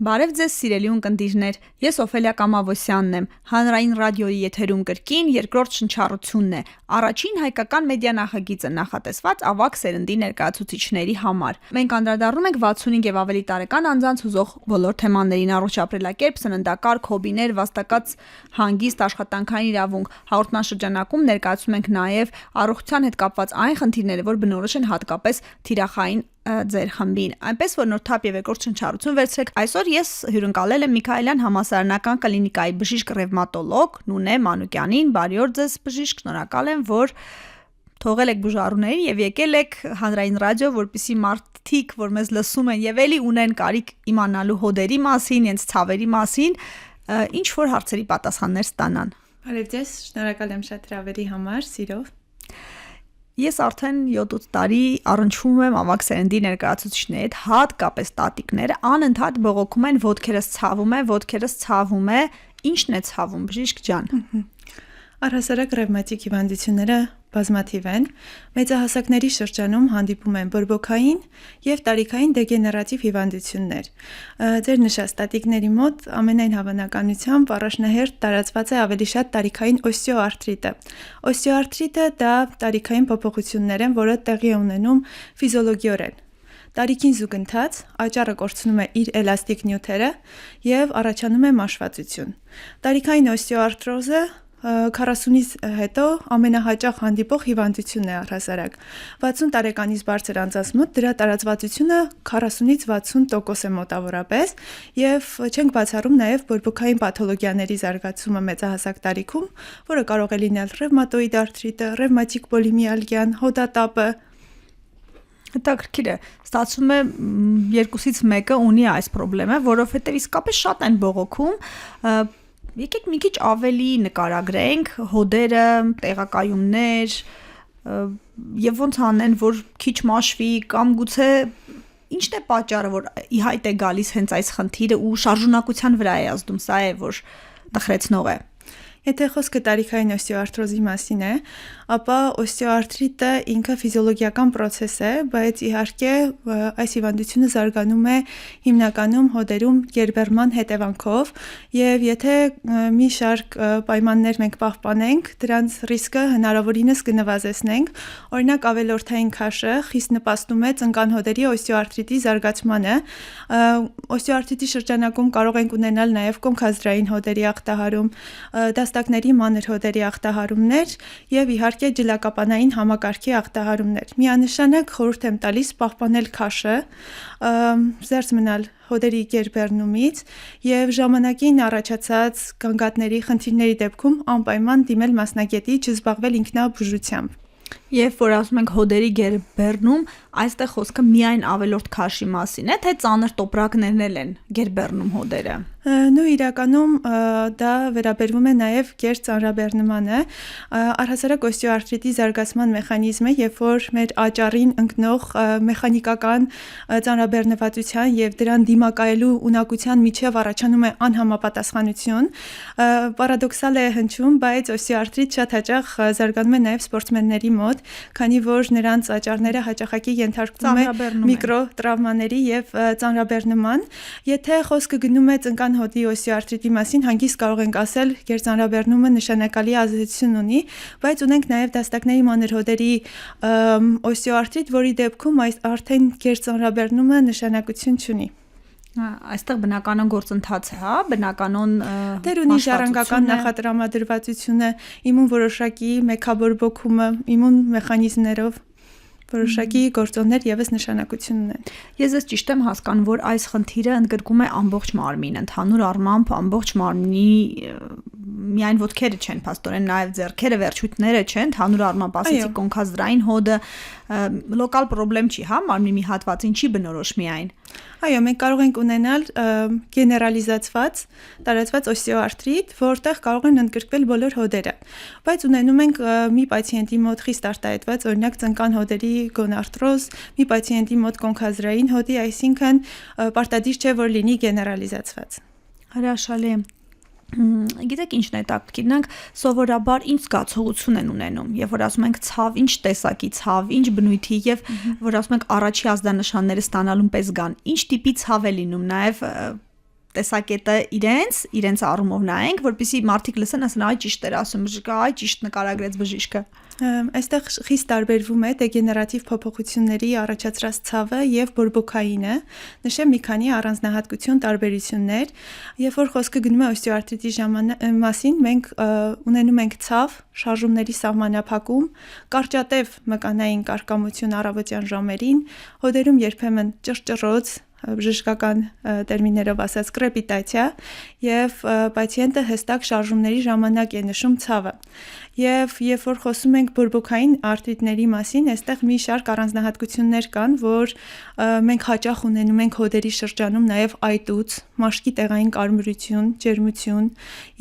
Բարև ձեզ սիրելի ունկնդիրներ, ես Օֆելիա Կամավոսյանն եմ, հանրային ռադիոյի եթերում կրկին երկրորդ շնչառությունն է, առաջին հայկական մեդիա նախագիծը նախատեսված ավագ սերնդի ներկայացուցիչների համար։ Մենք անդրադառնում ենք 65 եւ ավելի տարեկան անձանց հուզող բոլոր թեմաներին՝ առողջ ապրելակերպ, սննդակարգ, հոբիներ, վաստակած հանգիստ, աշխատանքային իրավունք։ Հաղորդման շրջանակում ներկայացնում ենք նաեւ առողջության հետ կապված այն խնդիրները, որ բնորոշ են հատկապես թիրախային ձեր խմբին, այնպես որ նորթափ եւ երկրորդ շնչառություն վերցրեք։ Այսօր ես հյուրընկալել եմ Միքայելյան համալսարանական կլինիկայի բժիշկ ռևմատոլոգ Նունե Մանուկյանին։ Բարի օր ձեզ բժիշկ, շնորհակալ եմ, որ թողել եք բուժառուներին եւ եկել եք հանրային ռադիո, որպեսզի մարդիկ, որ մեզ լսում են եւ էլի ունեն կարիք իմանալու հոդերի մասին, իրենց ցավերի մասին, ինչ որ հարցերի պատասխաններ ստանան։ Բարև ձեզ, շնորհակալ եմ շատ հրավերի համար, սիրով։ Ես արդեն 7-8 տարի առնչվում եմ ավագ սերնդի ներկայացուցիչների հետ, հատկապես տատիկները անընդհատ բողոքում են, ոտքերս ցավում է, ինչն է ցավում, բժիշկ ջան։ Առհասարակ ռևմատիկ հիվանդությունները բազմաթիվ են, մեծահասակների շրջանում հանդիպում են բորբոքային եւ տարիքային դեգեներատիվ հիվանդություններ։ Ձեր նշած տատիկների մոտ ամենայն հավանականությամբ առաջնահերթ տարածված է ավելի շատ տարիքային օստեոարթրիտը։ Օստեոարթրիտը դա տարիքային փոփոխություններ են, որը տեղի ունենում ֆիզիոլոգիորեն։ Տարիքին զուգընթաց աճառը կորցնում է իր էլաստիկ նյութերը եւ առաջանում է մաշվածություն։ Տարիքային օստեոարթրոզը 40-ից հետո ամենահաճախ հանդիպող հիվանդությունն է առհասարակ։ 60 տարեկանից բարձր անձանց մոտ դրա տարածվածությունը 40-ից 60% է մոտավորապես եւ չենք բացառում նաեւ բորբոքային պաթոլոգիաների զարգացումը մեծահասակ տարիքում, որը կարող է լինել ռևմատոիդ արթրիտը, ռևմատիկ պոլիմիալգիան, հոդատապը։ Հետաքրքիր է, ստացվում է 2-ից 1-ը ունի այս խնդրը, որովհետեւ իսկապես շատ են բողոքում։ Եկեք մի քիչ ավելի նկարագրենք հոդերը, տեղակայումներ եւ ոնց անեն, որ քիչ մաշվի կամ գուցե ինչն է պատճառը, որ ի հայտ է գալիս հենց այս խնդիրը ու շարժունակության վրա է ազդում, սա է, որ տխրեցնող է։ Եթե խոսքը տարիքային օստեոարթրոզի մասին է, ապա օստեոարթրիտը ինքը ֆիզիոլոգիական process է, բայց իհարկե այս հիվանդությունը զարգանում է հիմնականում հոդերում գերբեռման հետևանքով, եւ եթե մի շարք պայմաններ մենք պահպանենք, դրանց ռիսկը հնարավորինս կնվազեցնենք։ Օրինակ ավելորդային քաշը խիստ նպաստում է ծնկան հոդերի օստեոարթրիտի զարգացմանը։ Օստեոարթրիտի շրջանակում կարող ենք ունենալ նաեւ կոնքազդրային հոդերի ախտահարում, դաստակների մանր հոդերի ախտահարումներ եւ իհարկե ջլակապանային համակարգի ախտահարումներ։ Միանշանակ խորհուրդ եմ տալիս պահպանել քաշը, զերծ մնալ հոդերի գերբեռնումից եւ ժամանակին առաջացած գանգատների խնդիրների դեպքում անպայման դիմել մասնագետի, չզբաղվել ինքնաբուժությամբ։ Երբ որ ասում ենք հոդերի գերբեռնում, այստեղ խոսքը միայն ավելորդ քաշի մասին է, թե ծանր տոպրակներն են գերբեռնում հոդերը։ Նույն իրականում դա վերաբերվում է նաև գերծանրաբեռնմանը։ Առհասարակ օստեոարթրիտի զարգացման մեխանիզմը, երբ որ մեր աճառին ընկնող մեխանիկական ծանրաբեռնվածության եւ դրան դիմակայելու ունակության միջև առաջանում է անհամապատասխանություն, պարադոքսալ է հնչում, բայց օստեոարթրիտ շատ հաճախ զարգանում է նաև սպորտսմենների մոտ, քանի որ նրանց աճառները հաճախակի ենթարկվում է միկրոտրավմաների եւ ծանրաբեռնման։ Եթե խոսքը գնում է ծնկան հոդի օստեոարթրիտի մասին, հանգիստ կարող ենք ասել գերծանրաբեռնումը նշանակալի ազդեցություն ունի, բայց ունենք նաև դաստակների մանր հոդերի օստեոարթրիտ, որի դեպքում այս արդեն գերծանրաբեռնումը նշանակություն չունի։ Այստեղ բնականon գործընթաց է, հա, բնականon դեր ունի ժառանգական նախատրամադրվածությունը, իմուն որոշակի մեքաբորբոքումը, իմուն մեխանիզմներով որոշակի գործոններ եւս նշանակություն ունեն։ Ես ես ճիշտ եմ հասկանում, որ այս խնդիրը ընդգրկում է ամբողջ մարմին, ընդհանուր առմամբ ամբողջ մարմնի միայն ոտքերը չեն, փաստորեն նաև ձեռքերը, վերջույթները չեն, ընդհանուր առմամբ ասեցի կոնքազդրային հոդը լոկալ պրոբլեմ չի, հա, մարմնի մի հատվածին չի բնորոշ միայն։ Այո, մենք կարող ենք ունենալ գեներալիզացված, տարածված օստեոարթրիտ, որտեղ կարող են ընդգրկվել բոլոր հոդերը։ Բայց ունենում ենք մի պացիենտի մոտ խիստ արտահայտված, օրինակ ծնկան հոդերի գոնարթրոզ, մի պացիենտի մոտ կոնքազդրային հոդի, այսինքն պարտադիր չէ, որ լինի գեներալիզացված։ Հրաշալի է։ Գիտեք ինչն է հետաքրքիր, նրանք սովորաբար ինչ զգացողություն են ունենում, եւ որ ասում ենք ցավ, ինչ տեսակի ցավ, ինչ բնույթի եւ որ ասում ենք առաջի ազդանշանները ստանալուն պես գան, ինչ տիպի ցավ է լինում, նաեւ տեսակետը իրենց առումով նայենք, որպեսզի մարդիկ լսեն, ասեն, այ ճիշտ էր ասում բժիշկը, այ ճիշտ նկարագրեց բժիշկը։ Այստեղ խիստ տարբերվում է դեգեներատիվ փոփոխությունների առաջացրած ցավը եւ բորբոքայինը։ Նշեմ մի քանի առանձնահատկություն տարբերություններ։ Երբ որ խոսքը գնում է օստեոարտրիտի մասին, մենք ունենում ենք ցավ, շարժումների սահմանափակում, կարճատև մկանային կարկամություն առավոտյան ժամերին, հոդերում երբեմն ճռճռոց, բժշկական տերմիններով ասած կրեպիտացիա եւ պացիենտը հստակ շարժումների ժամանակ է նշում ցավը։ Եվ երբ որ խոսում ենք բորբոքային արտրիտների մասին, այստեղ մի շարք առանձնահատկություններ կան, որ մենք հաճախ ունենում ենք հոդերի շրջանում նաև այտուց, մաշկի տեղային կարմրություն, ջերմություն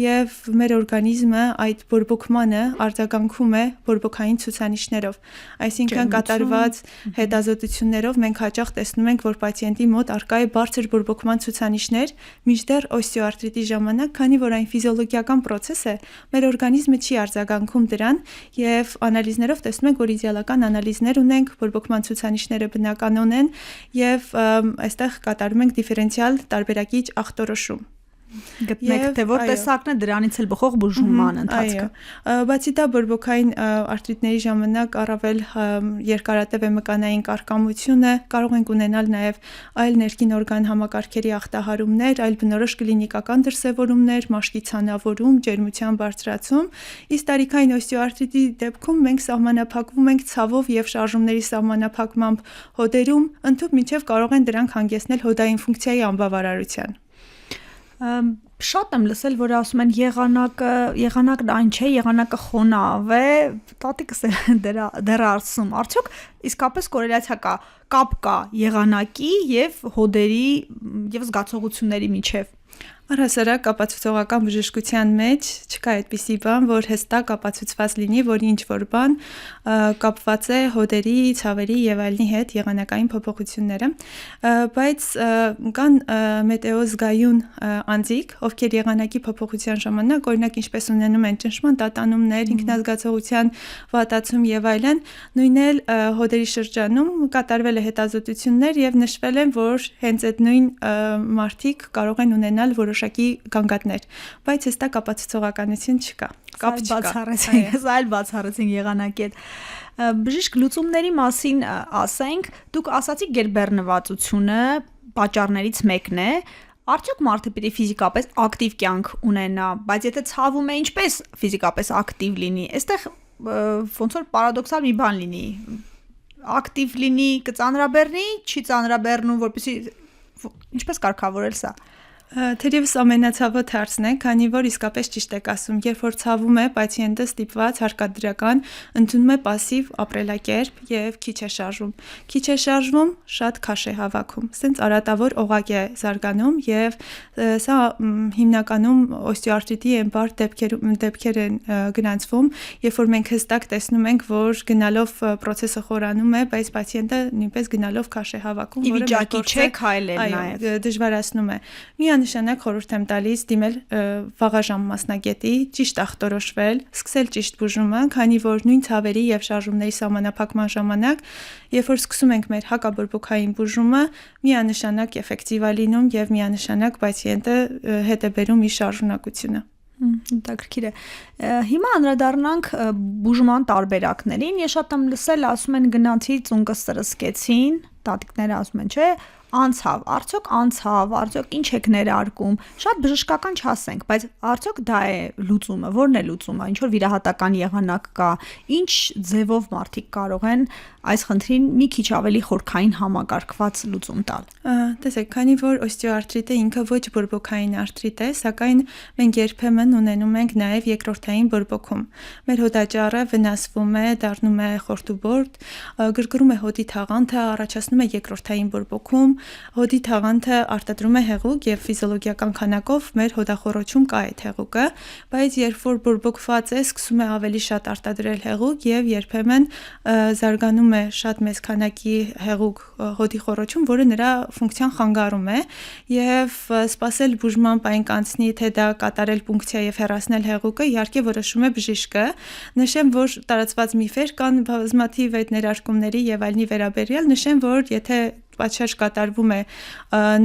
եւ մեր օրգանիզմը այդ բորբոքմանը արձագանքում է բորբոքային ցուցանիշներով։ Այսինքն կատարված հետազոտություններով մենք հաճախ տեսնում ենք, որ պացիենտի մոտ արկա է բարձր բորբոքման ցուցանիշներ, մինչդեռ օստեոարտրիտի ժամանակ, քանի որ այն ֆիզիոլոգիական process է, մեր օրգանիզմը չի արձագանքում դրան եւ անալիզներով տեսնում ենք, որ իդեալական անալիզներ ունենք, բորբոքման ցուցանիշները բնականon են եւ այստեղ կատարում ենք դիֆերենցիալ տարբերակիչ ախտորոշում։ Գտնեք, թե որ տեսակն է դրանից էլ բխող բուժման ընթացքը։ Բացի դա բորբոքային արտրիտների ժամանակ առավել երկարատև է մկանային կարկամությունը, կարող ենք ունենալ նաև այլ ներքին օրգան համակարգերի ախտահարումներ, այլ բնորոշ կլինիկական դրսևորումներ, մաշկի ցանավորում, ջերմության բարձրացում։ Իսկ տարիքային օստեոարտրիտի դեպքում մենք սահմանափակվում ենք ցավով եւ շարժումների սահմանափակմամբ հոդերում, ընդհանուր մինչեւ կարող են դրանք հանգեցնել հոդային ֆունկցիայի անբավարարության։ Շատ եմ լսել, որ ասում են եղանակն այն չէ, եղանակը խոնավ է, տատիկս դեռ արսում։ Արդյոք իսկապես կորելացիա կապ կա եղանակի եւ հոդերի եւ զգացողությունների միջեւ։ Առհասարակ ապացուցողական բժշկության մեջ չկա այդպիսի բան, որ հստակ ապացուցված լինի, որ ինչ որ բան կապված է հոդերի, ցավերի եւ այլնի հետ եղանակային փոփոխությունները, բայց կան մետեոզգայուն անձիկ, ովքեր եղանակի փոփոխության ժամանակ, օրինակ ինչպես ունենում են ճնշման տատանումներ, ինքնազգացողության վատացում եւ այլն, նույն էլ հոդերի շրջանում կատարվել է հետազոտություններ եւ նշվել են, որ հենց այդ նույն մարդիկ կարող են ունենալ որոշակի գանգատներ, բայց հստակ ապացուցողականություն չկա, կապ չկա։ Սա այլ բացառեցին եղանակի հետ։ Բժիշկ, լուծումների մասին ասենք, դուք ասացիք գերբեռնվածությունը պատճառներից մեկն է, արդյոք մարդը պիտի ֆիզիկապես ակտիվ կյանք ունենա, բայց եթե ցավում է, ինչպես ֆիզիկապես ակտիվ լինի։ Այստեղ ոնց որ պարադոքսալ մի բան լինի, ակտիվ լինի, կծանրաբեռնի, չի ծանրաբեռնում, որպեսզի ինչպես կարգավորել սա։ Թերևս ամենացավոտ հարցն է, քանի որ իսկապես ճիշտ եք ասում, երբ որ ցավում է, պացիենտը ստիպված հարկադրական ընդունում է пассив ապրելակերպ եւ քիչ է շարժվում։ Քիչ է շարժվում, շատ քաշ է հավաքում։ Սենց արատավոր օղակ է զարգանում եւ սա հիմնականում օստեոարտրիտի էմբարդ դեպքեր են գրանցվում, երբ որ մենք հստակ տեսնում ենք, որ գնալով process-ը խորանում է, բայց պացիենտը նույնպես գնալով քաշ է հավաքում, որը վիճակի չէ քայլել նաեւ դժվարացնում է։ Միանշանակ խորհուրդ եմ տալիս դիմել վաղաժամ մասնագետի, ճիշտ ախտորոշվել, սկսել ճիշտ բուժումը, քանի որ նույն ցավերի եւ շարժումների սահմանափակման ժամանակ, երբ որ սկսում ենք մեր հակաբորբոքային բուժումը, միանշանակ էֆեկտիվ է լինում եւ միանշանակ պացիենտը հետ է բերում իր շարժունակությունը։ Հետաքրքիր է։ Հիմա անդրադառնանք բուժման տարբերակներին։ Ես շատ եմ լսել, ասում են գնացի ծունկը սրսկեցին, տատիկները ասում են, չէ, անցավ, արդյոք ինչ եք ներարկում։ Շատ բժշկական չասենք, բայց արդյոք դա է լուծումը, որն է լուծումը, ինչ որ վիրահատական եղանակ կա, ինչ ձևով մարդիկ կարող են այս խնդրին մի քիչ ավելի խորքային համակարգված լուծում տալ։ Տեսեք, քանի որ օստեոարտրիտը ինքը ոչ բորբոքային արտրիտ է, սակայն մենք երբեմն ունենում ենք նաև երկրորդային բորբոքում։ Մեր հոդաճառը վնասվում է, դառնում է խորտուբորդ, գրգռում է հոդի թաղանթը, առաջացնում է երկրորդային բորբոքում, հոդի թաղանթը արտադրում է հեղուկ եւ ֆիզիոլոգիական քանակով մեր հոդախորոչում կա այդ հեղուկը, բայց երբ որ բորբոքված է, սկսում է ավելի շատ արտադրել հեղուկ եւ երբեմն զարգանում է շատ մեծ քանակի հեղուկ հոդի խորոչում, որը նրա ֆունկցիան խանգարում է եւ սпасել բուժման պայն կանցնի, թե դա կատարել պունկցիա եւ հեռացնել հեղուկը, իհարկե որոշում է բժիշկը։ Նշեմ, որ տարածված միֆեր կան բազմաթիվ այդ ներարկումների եւ այլնի վերաբերյալ, նշեմ, որ եթե պատշաճ կատարվում է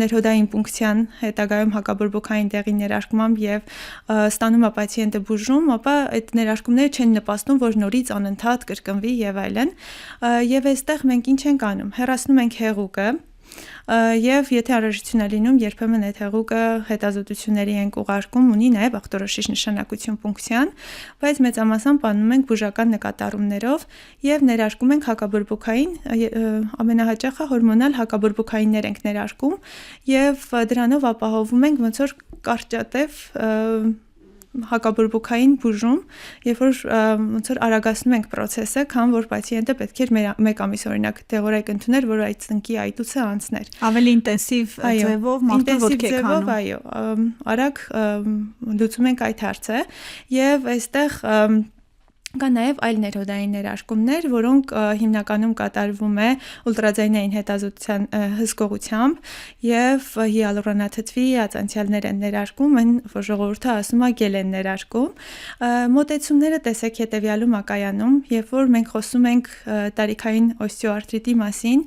ներհոդային պունկցիան հետագայում հակաբորբոքային դեղի ներարկմամբ եւ ստանում է պացիենտը բուժում, ապա այդ ներարկումները չեն նպաստում, որ նորից անընդհատ կրկնվի եւ այլն։ Եվ այստեղ մենք ինչ ենք անում։ Հեռացնում ենք հեղուկը եւ եթե անհրաժեշտություն է լինում, երբեմն այդ հեղուկը հետազոտությունների ենք ուղարկում, ունի նաեւ ախտորոշիչ նշանակություն պունկցիան, բայց մեծամասամբ անում ենք բուժական նկատառումներով եւ ներարկում ենք հակաբորբոքային, ամենահաճախը հորմոնալ հակաբորբոքայիններ ենք ներարկում եւ դրանով ապահովում ենք ոնց որ կարճատև հակաբորբոքային բուժում, երբ որ ոնց որ արագացնում ենք process-ը, քան որ պացիենտը պետք է մեկ ամիս օրինակ դեղորայք ընդուներ, որ այդ ծնկի այտուցը անցներ։ Ավելի ինտենսիվ ձևով մարդու ոտք եք անում։ Այո, արագ լուծում ենք այդ հարցը եւ այստեղ կա նաև այլ ներհոդային ներարկումներ, որոնք հիմնականում կատարվում է ուլտրաձայնային հետազոտության հսկողությամբ եւ հիալուրոնաթթվի ածանցյալներ են ներարկում, այն որ ժողովուրդը ասում է գել են ներարկում։ Մոտեցումները տեսեք հետեւյալում ակայանում, երբ որ մենք խոսում ենք տարիքային օստեոարտրիտի մասին,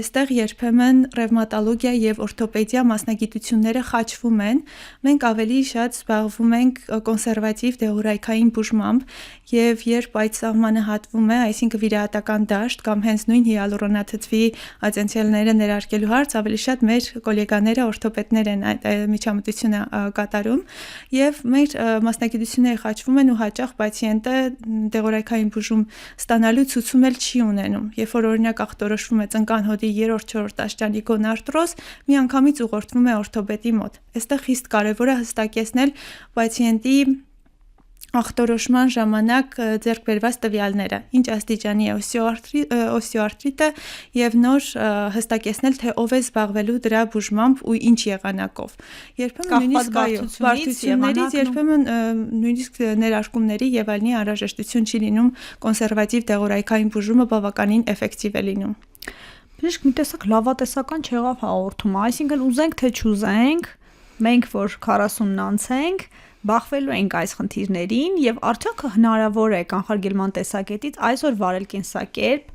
այստեղ երբեմն ռևմատոլոգիա եւ օրթոպեդիա մասնագիտությունները խաչվում են։ Մենք ավելի շատ զբաղվում ենք կոնսերվատիվ դեղորայքային բուժմամբ եւ երբ այդ սահմանը հատվում է, այսինքն վիրահատական դաշտ կամ հենց նույն հիալուրոնաթթվի ածենցիալները ներարկելու հարց ավելի շատ մեր գոլեգաները օրթոպեդներ են այդ միջամտությունը կատարում եւ մեր մասնագիտությունները խաչվում են ու հաճախ պացիենտը դեղորայքային բուժում ստանալու ցուցում էլ չի ունենում։ Երբ որ օրինակ ախտորոշվում է ծնկան հոդի 3-4 աշճանի գոնարտրոզ, միանգամից ուղղորդվում է օրթոպեդի մոտ։ Այստեղ խիստ կարեւոր է հստակեցնել պացիենտի ախտորոշման ժամանակ ձեռք բերված տվյալները, ինչ աստիճանի է օստեոարտրիտը եւ նոր հստակեցնել թե ով է զբաղվելու դրա բուժմամբ ու ինչ եղանակով։ Երբեմն նույնիսկ բարդություններից, երբեմն նույնիսկ ներարկումների եւ այլնի անհրաժեշտություն չի լինում, կոնսերվատիվ դեղորայքային բուժումը բավականին էֆեկտիվ է լինում։ Բժիշկ մի տեսակ լավատեսական չեղավ հաղորդումը, այսինքն ուզենք թե չուզենք, մենք որ 40-ն անցենք, բախվելու ենք այս խնդիրներին եւ արդյոք հնարավոր է կանխարգելման տեսակետից այսօր վարել կենսակերպ,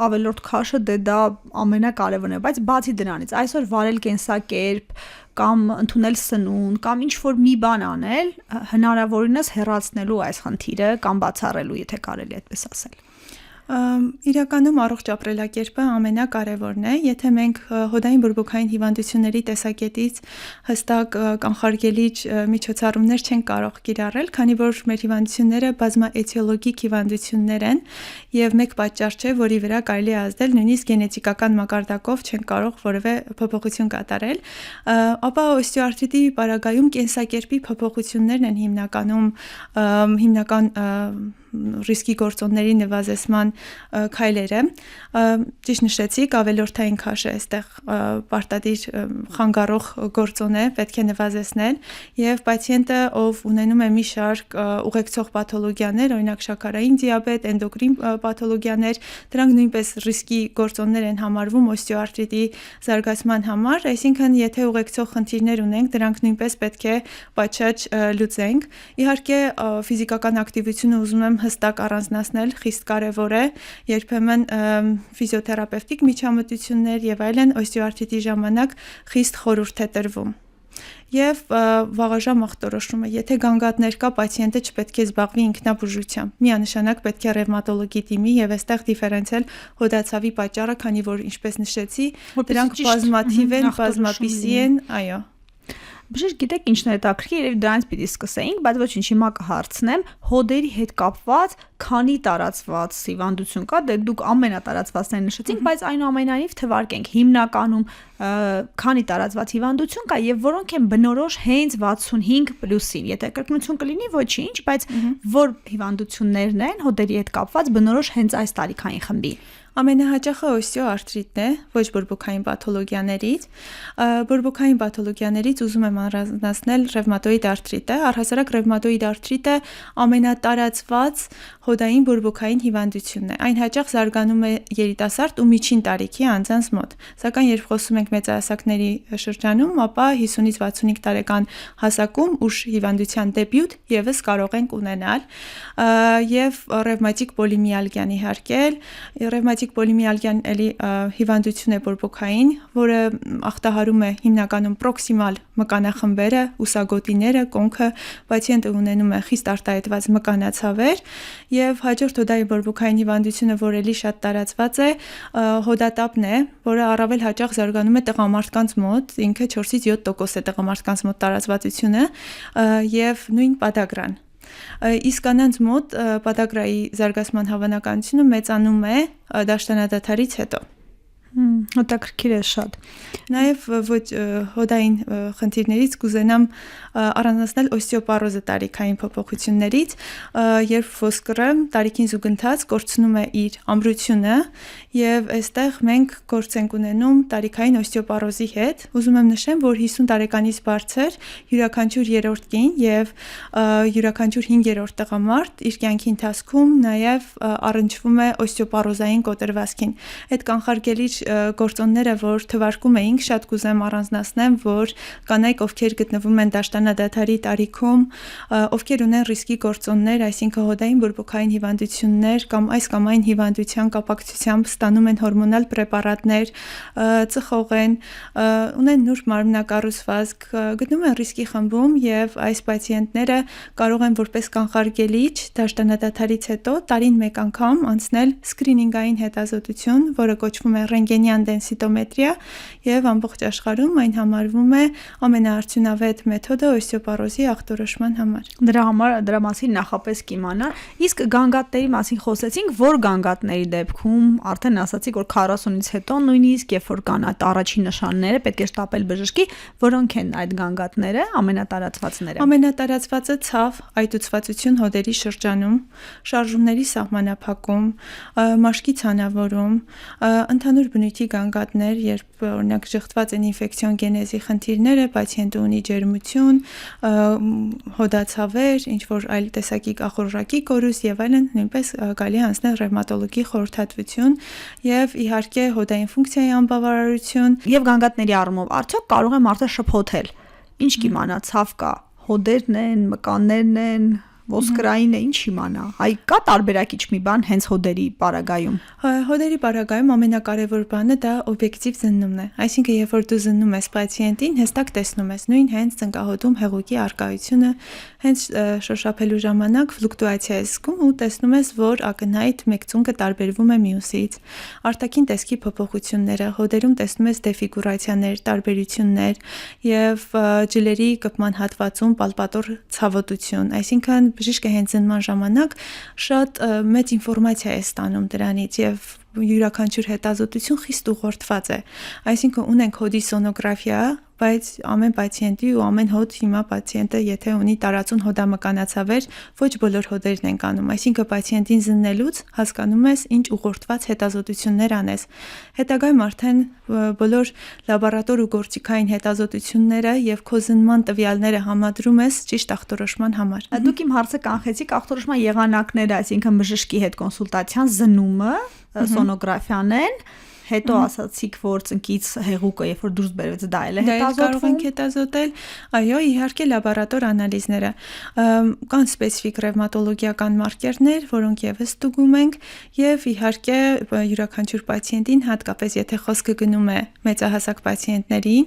ավելորդ քաշը դա ամենակարևորն է, բայց բացի դրանից այսօր վարել կենսակերպ կամ ընդունել սնունդ կամ ինչ որ մի բան անել, հնարավորինս հեռացնելու այս խնդիրը կամ բացառելու, եթե կարելի է այդպես ասել։ Իրականում առողջ ապրելակերպը ամենակարևորն է, եթե մենք հոդային բորբոքային հիվանդությունների տեսակետից հստակ կանխարգելիչ միջոցառումներ չենք կարող կիրառել, քանի որ մեր հիվանդությունները բազմաէթիոլոգիկ հիվանդություններ են եւ մեկ պատճառ չէ, որի վրա կարելի է ազդել, նույնիսկ գենետիկական մակարդակով չենք կարող որևէ փոփոխություն կատարել, ապա օստեոարտրիտի պարագայում կենսակերպի փոփոխություններն են հիմնական ռիսկի գործոնների նվազեցման քայլերը։ Ճիշտ նշեցիք, ավելորդային քաշը այստեղ պարտադիր խանգարող գործոն է, պետք է նվազեցնել եւ պացիենտը, ով ունենում է մի շարք ուղեկցող պաթոլոգիաներ, օրինակ շաքարային դիաբետ, էնդոկրին պաթոլոգիաներ, դրանք նույնպես ռիսկի գործոններ են համարվում օստեոարտրիտի զարգացման համար, այսինքն եթե ուղեկցող խնդիրներ ունենք, դրանք նույնպես պետք է պատշաճ լուծենք։ Իհարկե ֆիզիկական ակտիվությունը ուզում եմ հստակ առանձնացնել, խիստ կարևոր է, երբեմն ֆիզիոթերապևտիկ միջամտություններ եւ այլն օստեոարտրիտի ժամանակ խիստ խորհուրդ է տրվում։ Եվ վաղաժամ ախտորոշումը, եթե գանգատներ կա, պացիենտը չպետք է զբաղվի ինքնաբուժությամբ։ Միանշանակ պետք է ռևմատոլոգի դիմի եւ այստեղ դիֆերենցիալ հոդացավի պատճառը, քանի որ ինչպես նշեցի, դրանք բազմաթիվ են, բազմապիսի են, այո։ Բժիշկ, գիտեք ինչն է հետաքրքիր, երբ դրանից պիտի սկսեինք, բայց ոչինչ, հիմա կհարցնեմ, հոդերի հետ կապված քանի տարածված հիվանդություն կա, դե դուք ամենատարածվածները նշեցիք, բայց այնուամենայնիվ թվարկենք հիմնականում քանի տարածված հիվանդություն կա եւ որոնք են բնորոշ հենց 65+-ին, եթե կրկնություն կլինի, ոչինչ, բայց որ հիվանդություններն են հոդերի հետ կապված բնորոշ հենց այս տարիքային խմբի։ Ամենահաճախը օստեոարտրիտն է, ոչ բորբոքային պաթոլոգիաներից։ Բորբոքային պաթոլոգիաներից ուզում եմ առանձնացնել ռևմատոիդ արթրիտը։ Առհասարակ ռևմատոիդ արթրիտը ամենատարածված հոդային բորբոքային հիվանդությունն է։ Այն հաճախ զարգանում է երիտասարդ ու միջին տարիքի անձանց մոտ։ Սակայն երբ խոսում ենք մեծահասակների շրջանում, ապա 50-ից 65 տարեկան հասակում ուշ հիվանդության դեբյուտ եւս կարող ենք ունենալ եւ ռևմատիկ պոլիմիալգիան իհարկե։ Ռևմատիկ պլաստիկ պոլիմիալգիան էլի հիվանդություն է բորբոքային, որը ախտահարում է հիմնականում պրոքսիմալ մկանախմբերը, ուսագոտիները, կոնքը, պացիենտը ունենում է խիստ արտահայտված մկանացավեր եւ հաջորդ հոդայի բորբոքային հիվանդությունը, որ էլի շատ տարածված է, հոդատապն է, որը առավել հաճախ զարգանում է տղամարդկանց մոտ, ինքը 4-ից 7% է տղամարդկանց մոտ տարածվածությունը եւ նույն պադագրան։ Իսկ կանանց մոտ պադագրայի զարգացման հավանականությունը մեծանում է դաշտանադադարից հետո։ Հետաքրքիր է շատ։ Նաև ոչ հոդային խնդիրներից կուզենամ առանձնացնել օստեոպարոզը տարիքային փոփոխություններից, երբ ոսկրը տարիքին զուգընթաց կորցնում է իր ամրությունը եւ այստեղ մենք գործ ենք ունենում տարիքային օստեոպարոզի հետ։ Ուզում եմ նշեմ, որ 50 տարեկանից բարձր յուրաքանչյուր երրորդ կին եւ յուրաքանչյուր 5-րդ տղամարդ իր կյանքի ընթացքում նաև առնչվում է օստեոպարոզային կոտրվածքին։ Այդ կանխարգելիչ գործոնները, որ թվարկում էինք, շատ կուզեմ առանձնացնեմ, որ կանայք, ովքեր գտնվում են դաշտանադադարի տարիքում, ովքեր ունեն ռիսկի գործոններ, այսինքն հոդային բորբոքային հիվանդություններ կամ այս կամ այն հիվանդության կապակցությամբ ստանում են հորմոնալ պրեպարատներ, ծխող են, ունեն նուրբ մարմնակառուցվածք, գտնվում են ռիսկի խմբում եւ այս պացիենտները կարող են որպես կանխարգելիչ դաշտանադադարից հետո տարին մեկ անգամ անցնել սկրինինգային հետազոտություն, որը կոչվում է ռենտգենյան դենսիտոմետրիա եւ ամբողջ աշխարհում այն համարվում է ամենաարդյունավետ մեթոդը օստեոպարոզի ախտորոշման համար։ Դրա մասին նախապես կիմանալ։ Իսկ գանգատների մասին խոսեցինք, որ գանգատների դեպքում արդեն ասացիք, որ 40-ից հետո նույնիսկ երբ որ կան այդ առաջին նշանները, պետք է շտապել բժշկի, որոնք են այդ գանգատները, ամենատարածվածները։ Ամենատարածվածը ցավ, այտուցվածություն հոդերի շրջանում, շարժումների սահմանափակում, մաշկի ցանավորում, ընդհանուր բնույթի գանգատներ, երբ օրինակ շղթված են ինֆեկցիոն գենեզի խնդիրները, պացիենտը ունի ջերմություն, հոդացավեր, ինչ որ այլ տեսակի ախորժակի կորուստ եւ այլն, նույնպես կարելի է անցնել ռևմատոլոգի խորհրդատվություն եւ իհարկե հոդային ֆունկցիայի անբավարարություն եւ գանգատների առումով արդյոք կարող է մարդը շփոթել։ Ինչ կիմանա, ցավ կա, հոդերն են, մկաններն են, ոսկրային է, ինչ իմանա։ Այ կա տարբերակիչ մի բան հենց հոդերի պարագայում։ Հոդերի պարագայում ամենակարևոր բանը դա օբյեկտիվ զննումն է։ Այսինքն, երբ որ դու զննում ես պացիենտին, հստակ տեսնում ես նույն հենց ծնկահոդում հեղուկի արկայությունը, հենց շոշափելու ժամանակ ֆլուկտուացիա ես զգում ու տեսնում ես, որ ակնհայտ մեկ ծունկը տարբերվում է մյուսից։ Արտաքին տեսքի փոփոխությունները, հոդերում տեսնում ես դեֆիգուրացիաներ, տարբերություններ եւ ջլերի կպման հատվածում պալպատոր ցավոտություն, այսինքն բժիշկը հենց զնման ժամանակ շատ մեծ ինֆորմացիա է ստանում դրանից եւ յուրաքանչյուր հետազոտություն խիստ ուղղորդված է։ Այսինքն ունենք հոդի սոնոգրաֆիա, բայց ամեն պացիենտի ու ամեն հոդ հիմա պացիենտը եթե ունի տարածուն հոդամկանացավեր, ոչ բոլոր հոդերն են կանում։ Այսինքն պացիենտին զննելուց հասկանում ես ինչ ուղղորդված հետազոտություններ անես։ Հետագայում արդեն բոլոր լաբորատոր ու գործիքային հետազոտությունները եւ քո զննման տվյալները համադրում ես ճիշտ ախտորոշման համար։ Դուք իմ հարցը կանխեցիք ախտորոշման եղանակները, այսինքն բժշկի հետ կոնսուլտացիան, զննումը, սոնոգրաֆիան են, հետո ասացիք, որ ծնկից հեղուկը, երբ որ դուրս բերվեց, դա էլ է հետազոտվում։ Կարող ենք հետազոտել, այո, իհարկե լաբորատոր անալիզները։ Կան սպეციფიկ ռևմատոլոգիական մարկերներ, որոնք եւս ստուգում ենք, եւ իհարկե յուրաքանչյուր պացիենտին, հատկապես եթե խոսքը գնում է մեծահասակ պացիենտներին,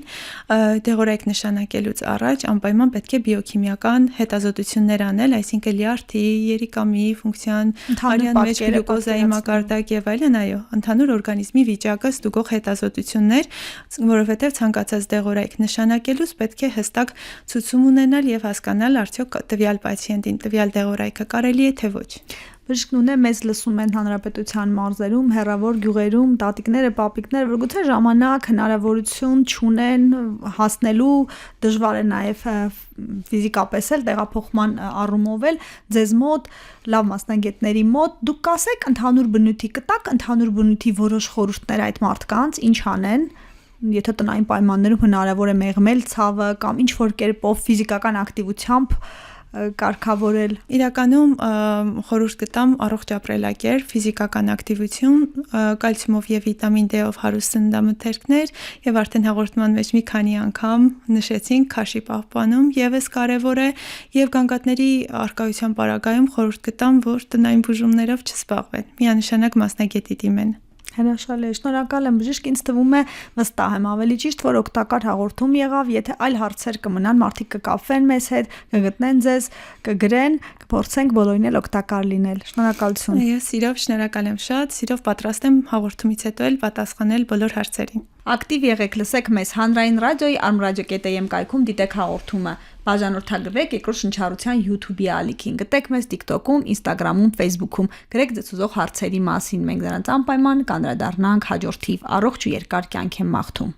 դեղորայք նշանակելուց առաջ անպայման պետք է բիոքիմիական հետազոտություններ անել, այսինքն լյարդի, երիկամի ֆունկցիան, արյան մեջ գլյուկոզայի մակարդակ եւ այլն, այո, ընդհանուր օրգանիզմի վիճակը ստուգող հետազոտություններ, որովհետև ցանկացած դեղորայք նշանակելուց պետք է հստակ ցուցում ունենալ եւ հասկանալ արդյոք տվյալ պացիենտին տվյալ դեղորայքը կարելի է թե ոչ։ Բժիշկն ունե մեզ լսում են հանրապետության մարզերում, հեռավոր գյուղերում, տատիկները, պապիկները, որ գուցե ժամանակ, հնարավորություն չունեն հասնելու, դժվար է նաև ֆիզիկապես էլ տեղափոխման առումով էլ ձեզ մոտ, լավ մասնագետների մոտ, դուք կասեք ընդհանուր բնույթի կտակ, ընդհանուր բնույթի որոշ խորհուրդներ այդ մարդկանց ինչ անեն, եթե տնային պայմաններում հնարավոր է մեղմել ցավը կամ ինչ որ կերպով ֆիզիկական ակտիվությամբ կարգավորել։ Իրականում խորհուրդ կտամ առողջ ապրելակերպ, ֆիզիկական ակտիվություն, կալցիումով եւ վիտամին D-ով հարուստ սննդամթերքներ եւ արդեն հաղորդման մեջ մի քանի անգամ նշեցինք քաշի պահպանում եւս կարեւոր է եւ գանգատների արկայության պարագայում խորհուրդ կտամ, որ տնային բուժումներով չզբաղվեն։ Միանշանակ մասնագետի դիմեն։ Հրաշալի է, շնորհակալ եմ բժիշկ, ինձ թվում է վստահ եմ ավելի ճիշտ, որ օգտակար հաղորդում եղավ, եթե այլ հարցեր կմնան, մարդիկ կկապվեն մեզ հետ, կգտնեն ձեզ, կգրեն, կփորձենք բոլորին էլ օգտակար լինել։ Շնորհակալություն։ Ես սիրով շնորհակալ եմ շատ, սիրով պատրաստ եմ հաղորդումից հետո էլ պատասխանել բոլոր հարցերին։ Ակտիվ եղեք, լսեք մեզ Հանրային ռադիոյի armradio.am կայքում դիտեք հաղորդումը։ Բաժանորդագրվեք երկրորդ շնչառության YouTube-ի ալիքին։ Գտեք մեզ TikTok-ում, Instagram-ում, Facebook-ում։ Գրեք ձեզ ուզող հարցերի մասին։ Մենք դրանց անպայման կանդրադառնանք հաջորդիվ։ Առողջ ու երկար կյանք եմ մաղթում։